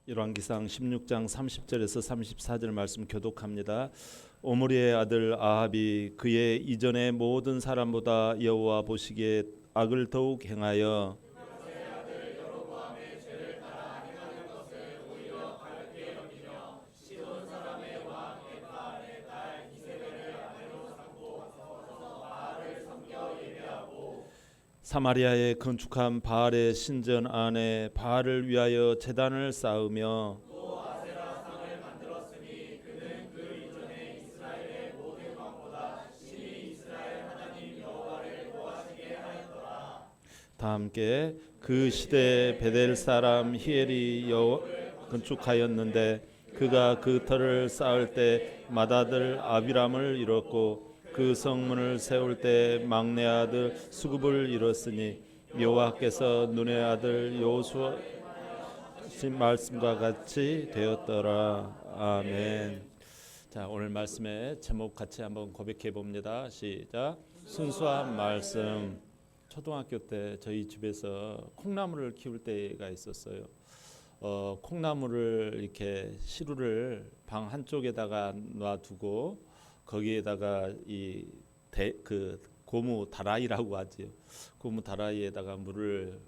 열왕기상 16장 30절에서 34절 말씀 교독합니다. 오므리의 아들 아합이 그의 이전의 모든 사람보다 여호와 보시기에 악을 더욱 행하여 사마리아에 건축한 바알의 신전 안에 바알을 위하여 제단을 쌓으며 다 함께 그 시대에 베델 사람 히엘이 건축하였는데 그가 그 터를 쌓을 때 맏아들 아비람을 이뤘고 그 성문을 세울 때 막내 아들 수굽을 이뤘으니 여호와께서 눈의 아들 여호수아 말씀과 같이 되었더라. 아멘. 자, 오늘 말씀의 제목 같이 한번 고백해 봅니다. 시작. 순수한 말씀. 초등학교 때 저희 집에서 콩나물을 키울 때가 있었어요. 콩나물을 이렇게 시루를 방 한쪽에다가 놔두고 거기에다가 그 고무 다라이라고 하지요. 고무 다라이에다가 물을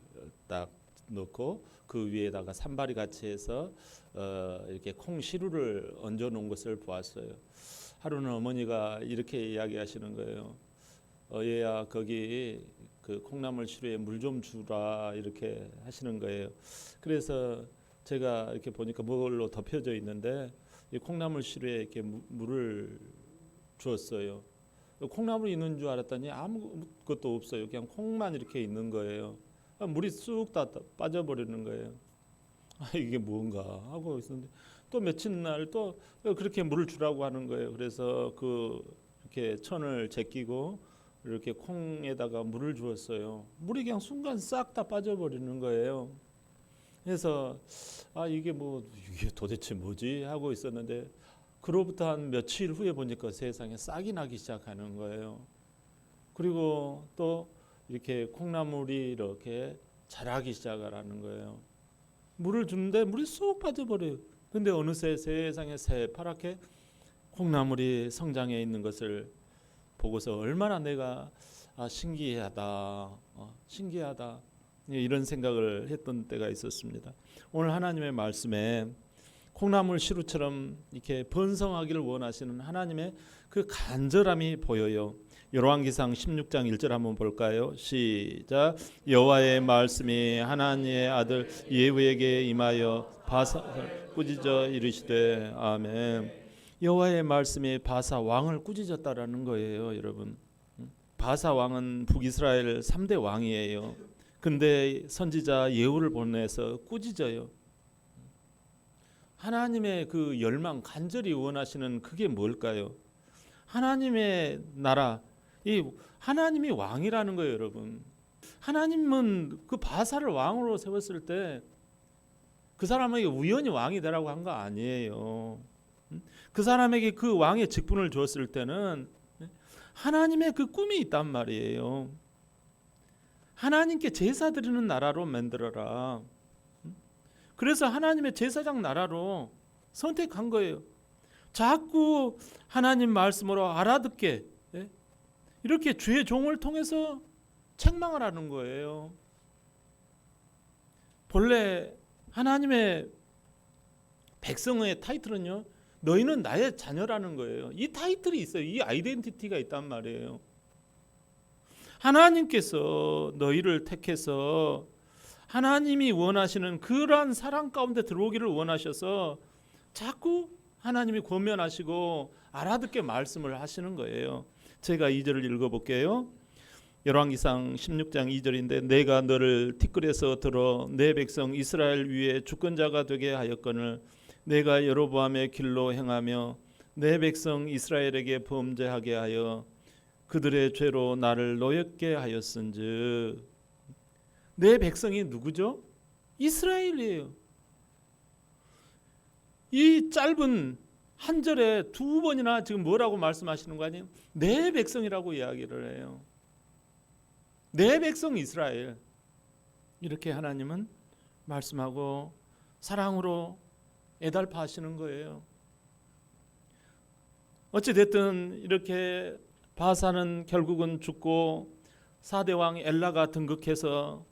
딱 넣고 그 위에다가 산발이 같이 해서 이렇게 콩 시루를 얹어 놓은 것을 보았어요. 하루는 어머니가 이렇게 이야기하시는 거예요. 얘야 거기 그 콩나물 시루에 물 좀 주라 이렇게 하시는 거예요. 그래서 제가 이렇게 보니까 뭘로 덮여져 있는데 이 콩나물 시루에 이렇게 물을 주었어요. 콩나물이 있는 줄 알았더니 아무것도 없어요. 그냥 콩만 이렇게 있는 거예요. 물이 쑥 다 빠져버리는 거예요. 이게 뭔가 하고 있었는데 또 며칠 날 또 그렇게 물을 주라고 하는 거예요. 그래서 이렇게 천을 제끼고 이렇게 콩에다가 물을 주었어요. 물이 그냥 순간 싹 다 빠져버리는 거예요. 그래서 이게 도대체 뭐지 하고 있었는데 그로부터 한 며칠 후에 보니까 세상에 싹이 나기 시작하는 거예요. 그리고 또 이렇게 콩나물이 이렇게 자라기 시작하는 거예요. 물을 주는데 물이 쏙 빠져버려요. 근데 어느새 세상에 새파랗게 콩나물이 성장해 있는 것을 보고서 얼마나 내가 신기하다 이런 생각을 했던 때가 있었습니다. 오늘 하나님의 말씀에 콩나물 시루처럼 이렇게 번성하기를 원하시는 하나님의 그 간절함이 보여요. 열왕기상 16장 1절 한번 볼까요? 시작. 여호와의 말씀이 하나님의 아들 예후에게 임하여 바사를 꾸짖어 이르시되 아멘. 여호와의 말씀이 바사 왕을 꾸짖었다라는 거예요, 여러분. 바사 왕은 북이스라엘 3대 왕이에요. 근데 선지자 예후를 보내서 꾸짖어요. 하나님의 그 열망 간절히 원하시는 그게 뭘까요? 하나님의 나라, 이 하나님이 왕이라는 거예요, 여러분. 하나님은 그 바사를 왕으로 세웠을 때 그 사람에게 우연히 왕이 되라고 한 거 아니에요. 그 사람에게 그 왕의 직분을 주었을 때는 하나님의 그 꿈이 있단 말이에요. 하나님께 제사 드리는 나라로 만들어라. 그래서 하나님의 제사장 나라로 선택한 거예요. 자꾸 하나님 말씀으로 알아듣게 이렇게 주의 종을 통해서 책망을 하는 거예요. 본래 하나님의 백성의 타이틀은요, 너희는 나의 자녀라는 거예요. 이 타이틀이 있어요. 이 아이덴티티가 있단 말이에요. 하나님께서 너희를 택해서 하나님이 원하시는 그러한 사랑 가운데 들어오기를 원하셔서 자꾸 하나님이 권면하시고 알아듣게 말씀을 하시는 거예요. 제가 2절을 읽어볼게요. 열왕기상 16장 2절인데 내가 너를 티끌에서 들어 내 백성 이스라엘 위에 주권자가 되게 하였거늘 내가 여로보암의 길로 행하며 내 백성 이스라엘에게 범죄하게 하여 그들의 죄로 나를 노엽게 하였은즉. 내 백성이 누구죠? 이스라엘이에요. 이 짧은 한 절에 두 번이나 지금 뭐라고 말씀하시는 거 아니에요? 내 백성이라고 이야기를 해요. 내 백성 이스라엘. 이렇게 하나님은 말씀하고 사랑으로 애달파하시는 거예요. 어찌 됐든 이렇게 바사는 결국은 죽고 4대 왕 엘라가 등극해서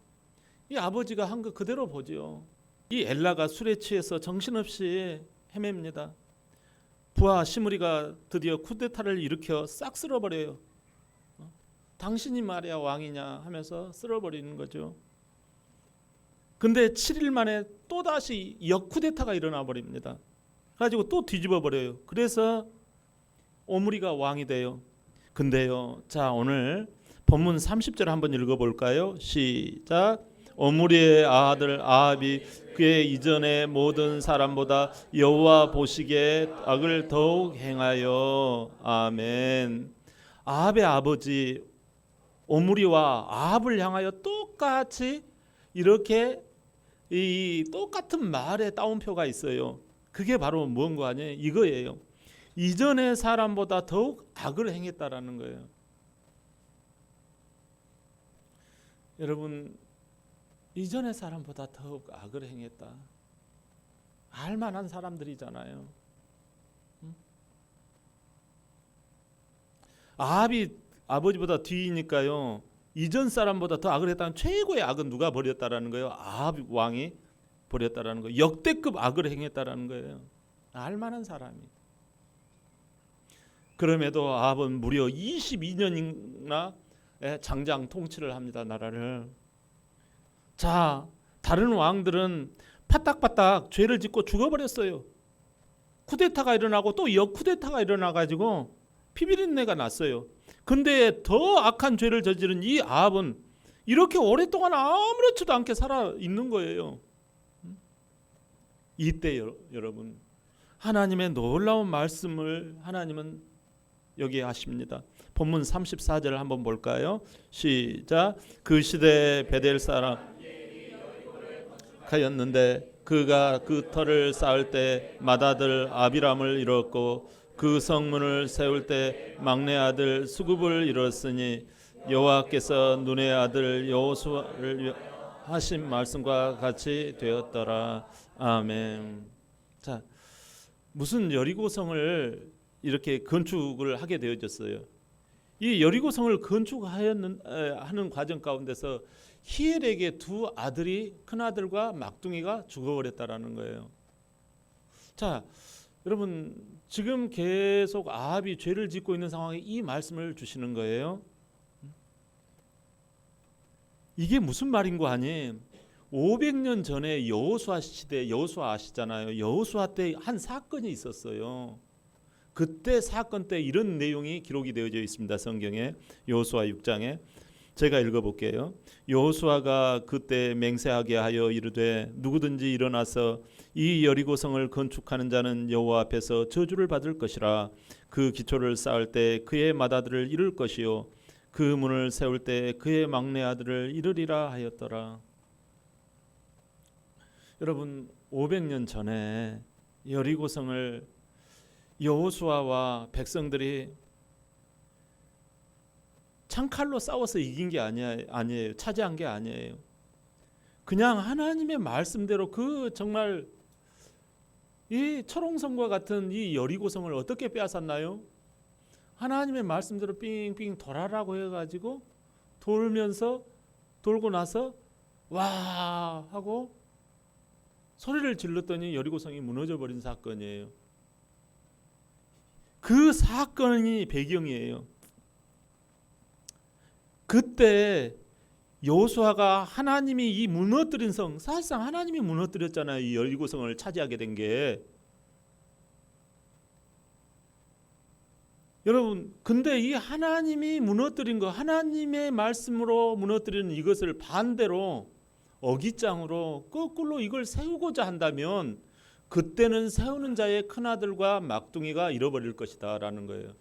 이 아버지가 한 거 그대로 보죠. 이 엘라가 술에 취해서 정신없이 헤맵니다. 부하 시므리가 드디어 쿠데타를 일으켜 싹 쓸어버려요. 당신이 말이야 왕이냐 하면서 쓸어버리는 거죠. 근데 7일 만에 또다시 역쿠데타가 일어나 버립니다. 가지고 또 뒤집어 버려요. 그래서 오므리가 왕이 돼요. 근데요, 자 오늘 본문 30절 한번 읽어볼까요? 시작. 오므리의 아들 아합이 그의 이전의 모든 사람보다 여호와 보시기에 악을 더욱 행하여. 아멘. 아합의 아버지 오므리와 아합을 향하여 똑같이 이렇게 이 똑같은 말에 따옴표가 있어요. 그게 바로 뭔가 아니에요? 이거예요. 이전의 사람보다 더욱 악을 행했다라는 거예요. 여러분, 이전의 사람보다 더욱 악을 행했다. 알만한 사람들이잖아요. 아합이 아버지보다 뒤이니까요. 이전 사람보다 더 악을 했다는 최고의 악은 누가 벌였다라는 거예요? 아합 왕이 벌였다라는 거예요. 역대급 악을 행했다라는 거예요. 알만한 사람이. 그럼에도 아합은 무려 22년이나 장장 통치를 합니다. 나라를. 자, 다른 왕들은 파딱파딱 죄를 짓고 죽어버렸어요. 쿠데타가 일어나고 또 역쿠데타가 일어나가지고 피비린내가 났어요. 근데 더 악한 죄를 저지른 이 아합은 이렇게 오랫동안 아무렇지도 않게 살아 있는 거예요. 이때 여러분, 하나님의 놀라운 말씀을 하나님은 여기에 하십니다. 본문 34절 한번 볼까요? 시작. 그 시대에 베델 사람 가였는데 그가 그 터를 쌓을 때 맏아들 아비람을 잃었고 그 성문을 세울 때 막내 아들 수굽을 잃었으니 여호와께서 눈의 아들 여호수아를 하신 말씀과 같이 되었더라. 아멘. 자, 무슨 여리고성을 이렇게 건축을 하게 되어졌어요. 이 여리고성을 건축하는 과정 가운데서 히엘에게 두 아들이, 큰 아들과 막둥이가 죽어버렸다라는 거예요. 자, 여러분 지금 계속 아합이 죄를 짓고 있는 상황에 이 말씀을 주시는 거예요. 이게 무슨 말인 거 아니에요? 500년 전에 여호수아 시대, 여호수아 아시잖아요. 여호수아 때 한 사건이 있었어요. 그때 사건 때 이런 내용이 기록이 되어져 있습니다. 성경에 여호수아 6장에 제가 읽어볼게요. 여호수아가 그때 맹세하게 하여 이르되 누구든지 일어나서 이 여리고성을 건축하는 자는 여호와 앞에서 저주를 받을 것이라. 그 기초를 쌓을 때 그의 맏아들을 잃을 것이요 그 문을 세울 때 그의 막내 아들을 잃으리라 하였더라. 여러분 500년 전에 여리고성을 여호수아와 백성들이 창칼로 싸워서 이긴 게 아니에요. 차지한 게 아니에요. 그냥 하나님의 말씀대로 그 정말 이 철옹성과 같은 이 여리고성을 어떻게 빼앗았나요? 하나님의 말씀대로 삥삥 돌아라고 해가지고 돌고 나서 와 하고 소리를 질렀더니 여리고성이 무너져 버린 사건이에요. 그 사건이 배경이에요. 그때 여호수아가 하나님이 이 무너뜨린 성, 사실상 하나님이 무너뜨렸잖아요. 이 여리고성을 차지하게 된 게. 여러분, 근데 이 하나님이 무너뜨린 거, 하나님의 말씀으로 무너뜨리는 이것을 반대로 어깃장으로 거꾸로 이걸 세우고자 한다면 그때는 세우는 자의 큰아들과 막둥이가 잃어버릴 것이다 라는 거예요.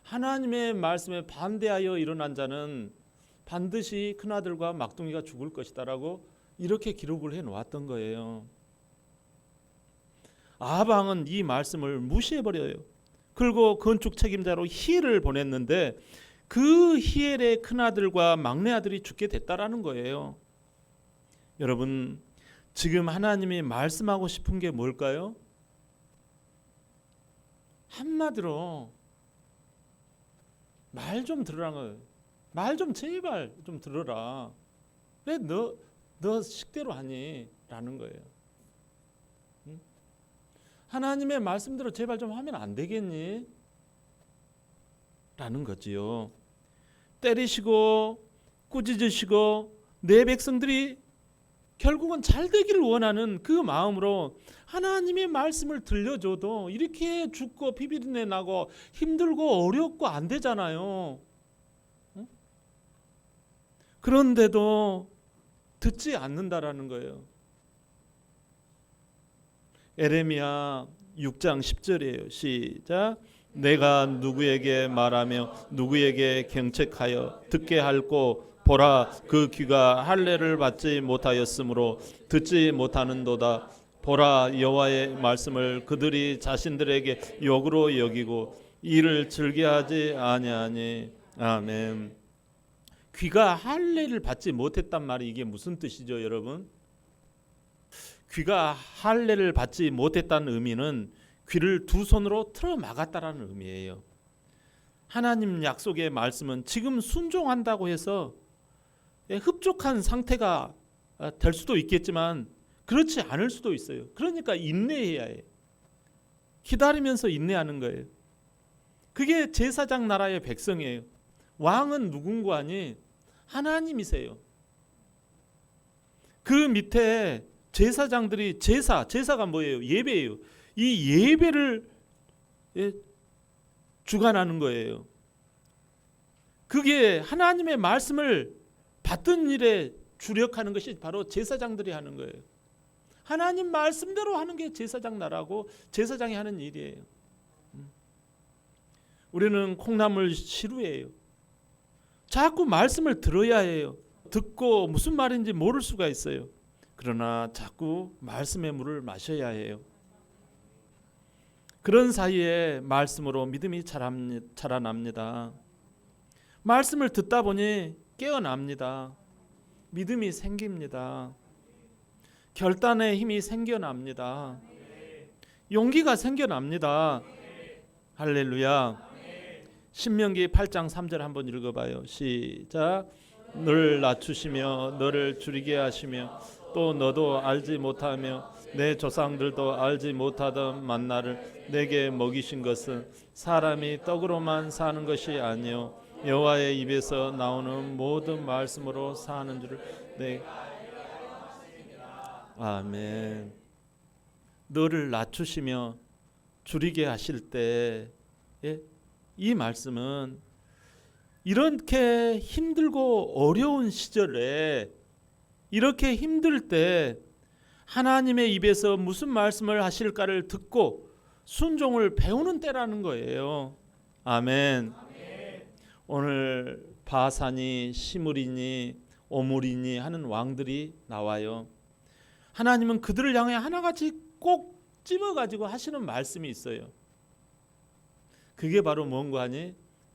하나님의 말씀에 반대하여 일어난 자는 반드시 큰아들과 막둥이가 죽을 것이다 라고 이렇게 기록을 해놓았던 거예요. 아합 왕은 이 말씀을 무시해버려요. 그리고 건축 책임자로 히엘을 보냈는데 그 히엘의 큰아들과 막내 아들이 죽게 됐다라는 거예요. 여러분 지금 하나님이 말씀하고 싶은 게 뭘까요? 한마디로 말 좀 들으라는 거예요. 말 좀 제발 좀 들어라. 왜 너 식대로 하니? 라는 거예요. 응? 하나님의 말씀대로 제발 좀 하면 안 되겠니? 라는 거지요. 때리시고 꾸짖으시고 내 백성들이 결국은 잘 되기를 원하는 그 마음으로 하나님의 말씀을 들려줘도 이렇게 죽고 피비린내 나고 힘들고 어렵고 안 되잖아요. 응? 그런데도 듣지 않는다라는 거예요. 에레미야 6장 10절이에요. 시작. 내가 누구에게 말하며 누구에게 경책하여 듣게 할꼬 보라 그 귀가 할례를 받지 못하였으므로 듣지 못하는도다. 보라 여호와의 말씀을 그들이 자신들에게 욕으로 여기고 이를 즐겨하지 아니하니. 아멘. 귀가 할례를 받지 못했단 말이 이게 무슨 뜻이죠, 여러분? 귀가 할례를 받지 못했다는 의미는 귀를 두 손으로 틀어 막았다라는 의미예요. 하나님 약속의 말씀은 지금 순종한다고 해서 흡족한 상태가 될 수도 있겠지만 그렇지 않을 수도 있어요. 그러니까 인내해야 해요. 기다리면서 인내하는 거예요. 그게 제사장 나라의 백성이에요. 왕은 누군고 하니 하나님이세요. 그 밑에 제사장들이 제사가 뭐예요? 예배예요. 이 예배를 주관하는 거예요. 그게 하나님의 말씀을 받던 일에 주력하는 것이 바로 제사장들이 하는 거예요. 하나님 말씀대로 하는 게 제사장 나라고 제사장이 하는 일이에요. 우리는 콩나물 시루예요. 자꾸 말씀을 들어야 해요. 듣고 무슨 말인지 모를 수가 있어요. 그러나 자꾸 말씀의 물을 마셔야 해요. 그런 사이에 말씀으로 믿음이 자라납니다. 말씀을 듣다 보니 깨어납니다. 믿음이 생깁니다. 결단의 힘이 생겨납니다. 용기가 생겨납니다. 할렐루야. 신명기 8장 3절 한번 읽어봐요. 시작. 너를 낮추시며 너를 줄이게 하시며 또 너도 알지 못하며 내 조상들도 알지 못하던 만나를 내게 먹이신 것은 사람이 떡으로만 사는 것이 아니요 여호와의 입에서 나오는 모든 말씀으로 사는 줄을 아멘. 너를 낮추시며 줄이게 하실 때 이 말씀은 이렇게 힘들고 어려운 시절에 이렇게 힘들 때 하나님의 입에서 무슨 말씀을 하실까를 듣고 순종을 배우는 때라는 거예요. 아멘. 오늘 바산이 시므리니 오므리니 하는 왕들이 나와요. 하나님은 그들을 향해 하나같이 꼭 집어가지고 하시는 말씀이 있어요. 그게 바로 뭔가 하니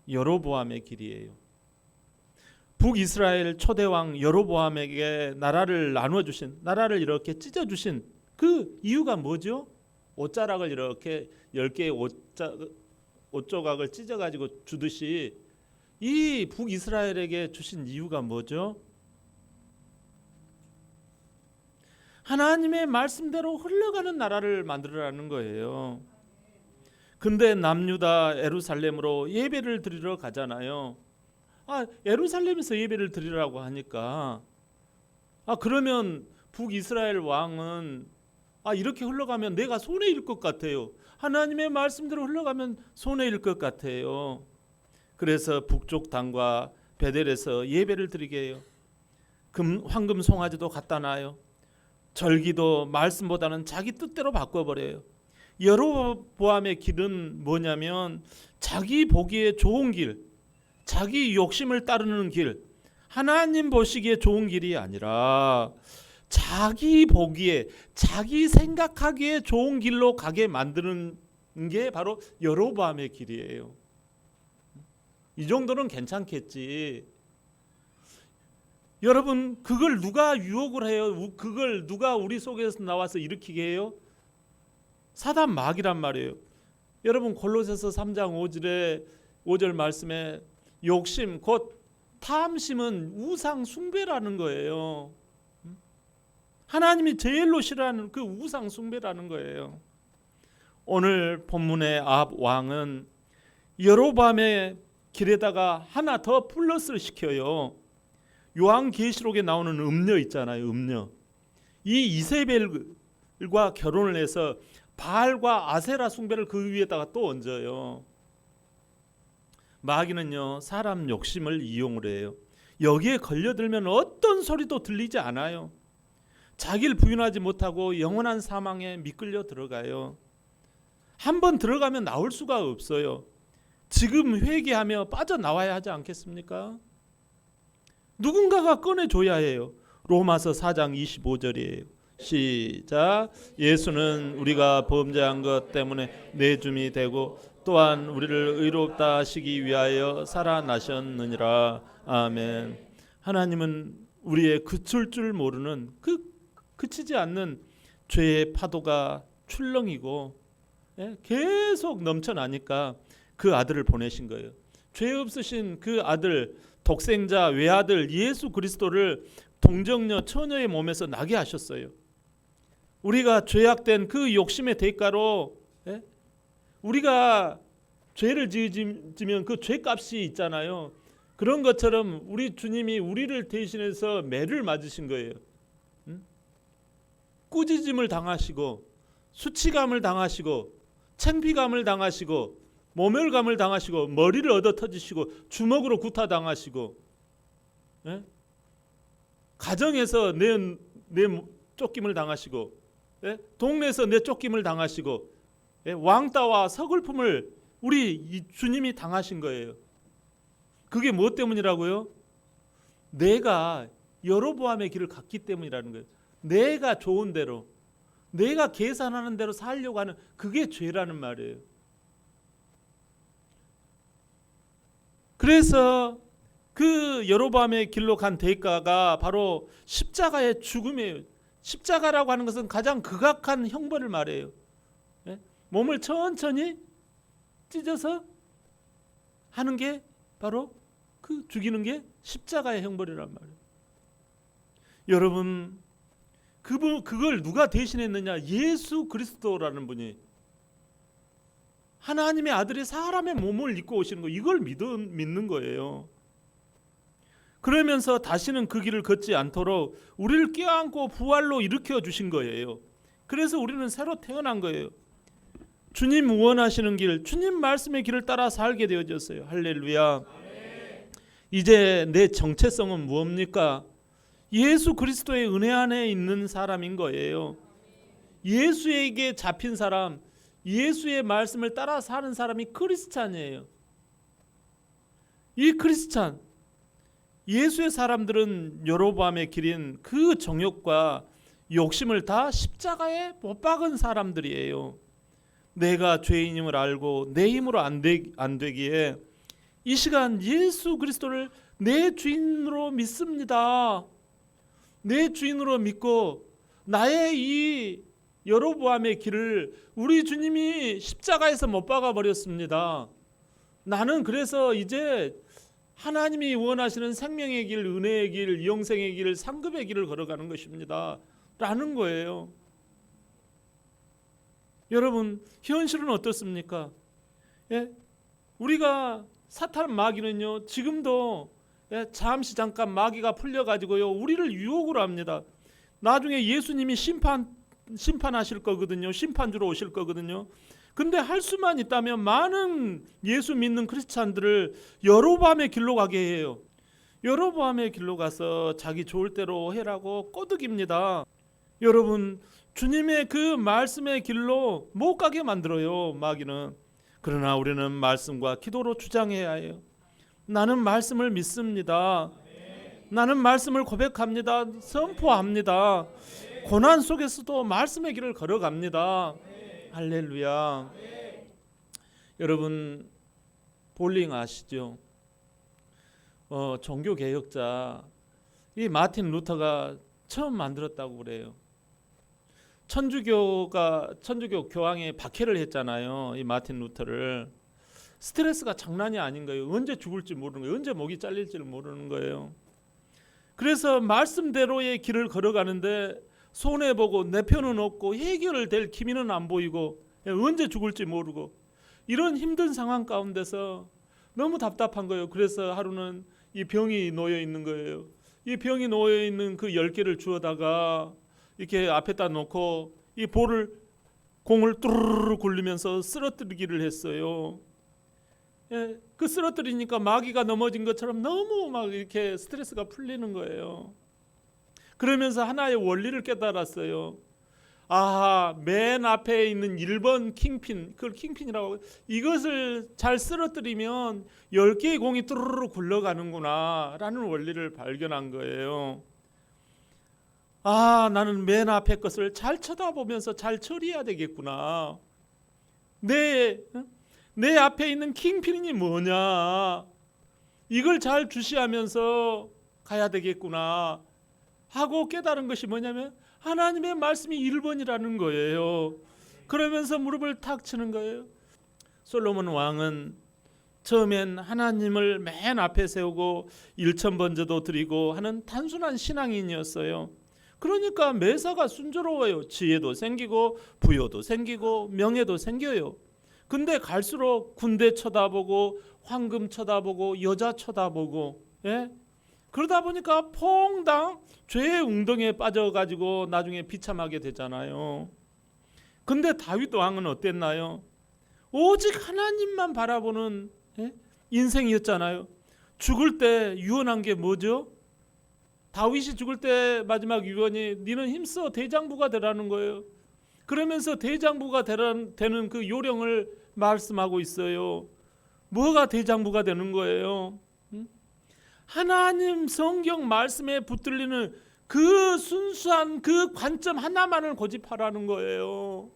여로보암의 길이에요. 북이스라엘 초대왕 여로보암에게 나라를 나눠주신, 나라를 이렇게 찢어주신 그 이유가 뭐죠? 옷자락을 이렇게 10개의 옷조각을 찢어가지고 주듯이 이 북이스라엘에게 주신 이유가 뭐죠? 하나님의 말씀대로 흘러가는 나라를 만들어라는 거예요. 근데 남유다 예루살렘으로 예배를 드리러 가잖아요. 예루살렘에서 예배를 드리라고 하니까 그러면 북이스라엘 왕은 이렇게 흘러가면 내가 손해일 것 같아요. 하나님의 말씀대로 흘러가면 손해일 것 같아요. 그래서 북쪽 당과 베델에서 예배를 드리게 해요. 황금 송아지도 갖다 놔요. 절기도 말씀보다는 자기 뜻대로 바꿔버려요. 여로보암의 길은 뭐냐면 자기 보기에 좋은 길, 자기 욕심을 따르는 길, 하나님 보시기에 좋은 길이 아니라 자기 보기에, 자기 생각하기에 좋은 길로 가게 만드는 게 바로 여로보암의 길이에요. 이 정도는 괜찮겠지. 여러분, 그걸 누가 유혹을 해요? 그걸 누가 우리 속에서 나와서 일으키게 해요? 사단 마귀란 말이에요. 여러분 골로새서 3장 5절 말씀에 욕심 곧 탐심은 우상 숭배라는 거예요. 하나님이 제일로 싫어하는 그 우상 숭배라는 거예요. 오늘 본문의 아합 왕은 여로보암의 길에다가 하나 더 플러스를 시켜요. 요한계시록에 나오는 음녀 있잖아요. 음녀. 이 이세벨과 결혼을 해서 바알과 아세라 숭배를 그 위에다가 또 얹어요. 마귀는요, 사람 욕심을 이용을 해요. 여기에 걸려들면 어떤 소리도 들리지 않아요. 자기를 부인하지 못하고 영원한 사망에 미끌려 들어가요. 한번 들어가면 나올 수가 없어요. 지금 회개하며 빠져나와야 하지 않겠습니까? 누군가가 꺼내줘야 해요. 로마서 4장 25절이에요. 시작. 예수는 우리가 범죄한 것 때문에 내줌이 되고 또한 우리를 의롭다 하시기 위하여 살아나셨느니라. 아멘. 하나님은 우리의 그칠 줄 모르는 그치지 않는 죄의 파도가 출렁이고 계속 넘쳐나니까 그 아들을 보내신 거예요. 죄 없으신 그 아들, 독생자 외아들 예수 그리스도를 동정녀 처녀의 몸에서 나게 하셨어요. 우리가 죄악된 그 욕심의 대가로 우리가 죄를 지으면 그 죄값이 있잖아요. 그런 것처럼 우리 주님이 우리를 대신해서 매를 맞으신 거예요. 꾸짖음을 당하시고 수치감을 당하시고 창피감을 당하시고 모멸감을 당하시고 머리를 얻어 터지시고 주먹으로 구타 당하시고 가정에서 내 쫓김을 당하시고 동네에서 내 쫓김을 당하시고 왕따와 서글픔을 우리 주님이 당하신 거예요. 그게 무엇 때문이라고요? 내가 여로보암의 길을 갔기 때문이라는 거예요. 내가 좋은 대로, 내가 계산하는 대로 살려고 하는 그게 죄라는 말이에요. 그래서 그 여로보암의 길로 간 대가가 바로 십자가의 죽음이에요. 십자가라고 하는 것은 가장 극악한 형벌을 말해요. 몸을 천천히 찢어서 하는 게 바로 그 죽이는 게 십자가의 형벌이란 말이에요. 여러분, 그걸 누가 대신했느냐? 예수 그리스도라는 분이 하나님의 아들이 사람의 몸을 입고 오시는 거, 이걸 믿는 거예요. 그러면서 다시는 그 길을 걷지 않도록 우리를 껴안고 부활로 일으켜 주신 거예요. 그래서 우리는 새로 태어난 거예요. 주님 원하시는 길, 주님 말씀의 길을 따라 살게 되어졌어요. 할렐루야. 이제 내 정체성은 무엇입니까? 예수 그리스도의 은혜 안에 있는 사람인 거예요. 예수에게 잡힌 사람, 예수의 말씀을 따라 사는 사람이 크리스찬이에요. 이 크리스찬, 예수의 사람들은 여로보암의 길인 그 정욕과 욕심을 다 십자가에 못 박은 사람들이에요. 내가 죄인임을 알고 내 힘으로 안 되기에 이 시간 예수 그리스도를 내 주인으로 믿습니다. 내 주인으로 믿고 나의 이 여로보암의 길을 우리 주님이 십자가에서 못 박아 버렸습니다. 나는 그래서 이제 하나님이 원하시는 생명의 길, 은혜의 길, 영생의 길, 상급의 길을 걸어가는 것입니다. 라는 거예요. 여러분, 현실은 어떻습니까? 우리가 사탄 마귀는요, 지금도 잠깐 마귀가 풀려가지고요, 우리를 유혹을 합니다. 나중에 예수님이 심판하실 거거든요. 심판주로 오실 거거든요. 근데 할 수만 있다면 많은 예수 믿는 크리스찬들을 여로보암의 길로 가게 해요. 여로보암의 길로 가서 자기 좋을 대로 해라고 꼬드깁니다. 여러분, 주님의 그 말씀의 길로 못 가게 만들어요, 마귀는. 그러나 우리는 말씀과 기도로 주장해야 해요. 나는 말씀을 믿습니다. 나는 말씀을 고백합니다. 선포합니다. 고난 속에서도 말씀의 길을 걸어갑니다. 할렐루야. 여러분, 볼링 아시죠? 종교개혁자 이 마틴 루터가 처음 만들었다고 그래요. 천주교 교황이 박해를 했잖아요. 이 마틴 루터를. 스트레스가 장난이 아닌 거예요. 언제 죽을지 모르는 거예요. 언제 목이 잘릴지를 모르는 거예요. 그래서 말씀대로의 길을 걸어가는데 손해보고 내 편은 없고 해결될 기미는 안 보이고 언제 죽을지 모르고 이런 힘든 상황 가운데서 너무 답답한 거예요. 그래서 하루는 이 병이 놓여 있는 거예요. 이 병이 놓여 있는 그 10개를 주워다가 이렇게 앞에다 놓고 이 공을 뚜루루루 굴리면서 쓰러뜨리기를 했어요. 예, 그 쓰러뜨리니까 마귀가 넘어진 것처럼 너무 막 이렇게 스트레스가 풀리는 거예요. 그러면서 하나의 원리를 깨달았어요. 아하, 맨 앞에 있는 1번 킹핀, 그걸 킹핀이라고 하고, 이것을 잘 쓰러뜨리면 10개의 공이 뚜루루루 굴러가는구나 라는 원리를 발견한 거예요. 아, 나는 맨 앞에 것을 잘 쳐다보면서 잘 처리해야 되겠구나. 내 앞에 있는 킹핀이 뭐냐, 이걸 잘 주시하면서 가야 되겠구나 하고 깨달은 것이 뭐냐면 하나님의 말씀이 1번이라는 거예요. 그러면서 무릎을 탁 치는 거예요. 솔로몬 왕은 처음엔 하나님을 맨 앞에 세우고 일천번제도 드리고 하는 단순한 신앙인이었어요. 그러니까 매사가 순조로워요. 지혜도 생기고 부여도 생기고 명예도 생겨요. 근데 갈수록 군대 쳐다보고 황금 쳐다보고 여자 쳐다보고, 예? 그러다 보니까 퐁당 죄의 웅덩이에 빠져가지고 나중에 비참하게 되잖아요. 근데 다윗 왕은 어땠나요? 오직 하나님만 바라보는, 예? 인생이었잖아요. 죽을 때 유언한 게 뭐죠? 다윗이 죽을 때 마지막 유언이 니는 힘써 대장부가 되라는 거예요. 그러면서 대장부가 되는 그 요령을 말씀하고 있어요. 뭐가 대장부가 되는 거예요? 하나님 성경 말씀에 붙들리는 그 순수한 그 관점 하나만을 고집하라는 거예요.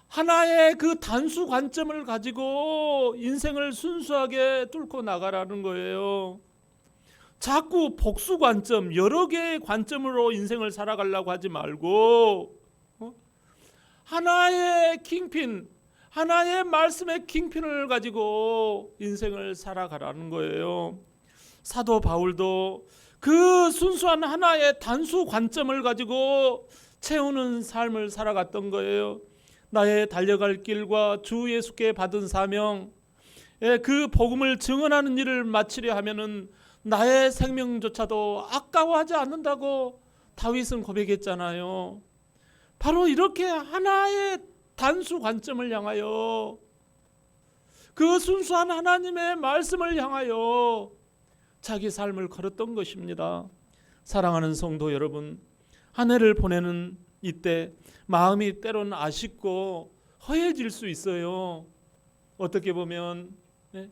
하나의 그 단수 관점을 가지고 인생을 순수하게 뚫고 나가라는 거예요. 자꾸 복수 관점, 여러 개의 관점으로 인생을 살아가려고 하지 말고 하나의 킹핀, 하나의 말씀의 킹핀을 가지고 인생을 살아가라는 거예요. 사도 바울도 그 순수한 하나의 단수 관점을 가지고 채우는 삶을 살아갔던 거예요. 나의 달려갈 길과 주 예수께 받은 사명, 그 복음을 증언하는 일을 마치려 하면은 나의 생명조차도 아까워하지 않는다고 다윗은 고백했잖아요. 바로 이렇게 하나의 단수 관점을 향하여, 그 순수한 하나님의 말씀을 향하여 자기 삶을 걸었던 것입니다. 사랑하는 성도 여러분, 한 해를 보내는 이때 마음이 때로는 아쉽고 허해질 수 있어요. 어떻게 보면. 네?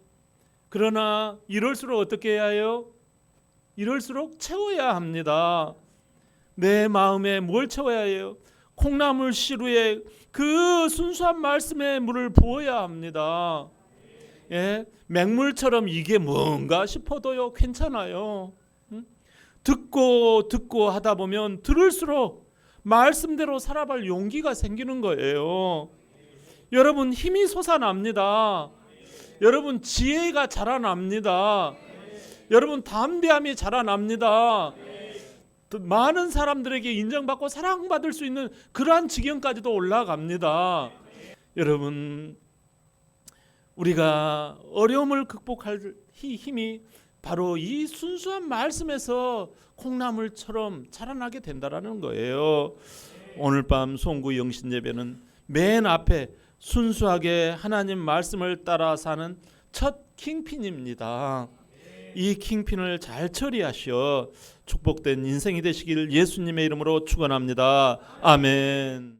그러나 이럴수록 어떻게 해야 해요? 이럴수록 채워야 합니다. 내 마음에 뭘 채워야 해요? 콩나물 시루에 그 순수한 말씀의 물을 부어야 합니다. 예? 맹물처럼 이게 뭔가 싶어도요, 괜찮아요. 듣고 하다 보면 들을수록 말씀대로 살아갈 용기가 생기는 거예요. 여러분, 힘이 솟아납니다. 여러분, 지혜가 자라납니다. 여러분, 담대함이 자라납니다. 많은 사람들에게 인정받고 사랑받을 수 있는 그러한 지경까지도 올라갑니다. 여러분, 우리가 어려움을 극복할 힘이 바로 이 순수한 말씀에서 콩나물처럼 자라나게 된다라는 거예요. 오늘 밤 송구 영신 예배는 맨 앞에 순수하게 하나님 말씀을 따라 사는 첫 킹핀입니다. 이 킹핀을 잘 처리하시어 축복된 인생이 되시길 예수님의 이름으로 축원합니다. 아멘.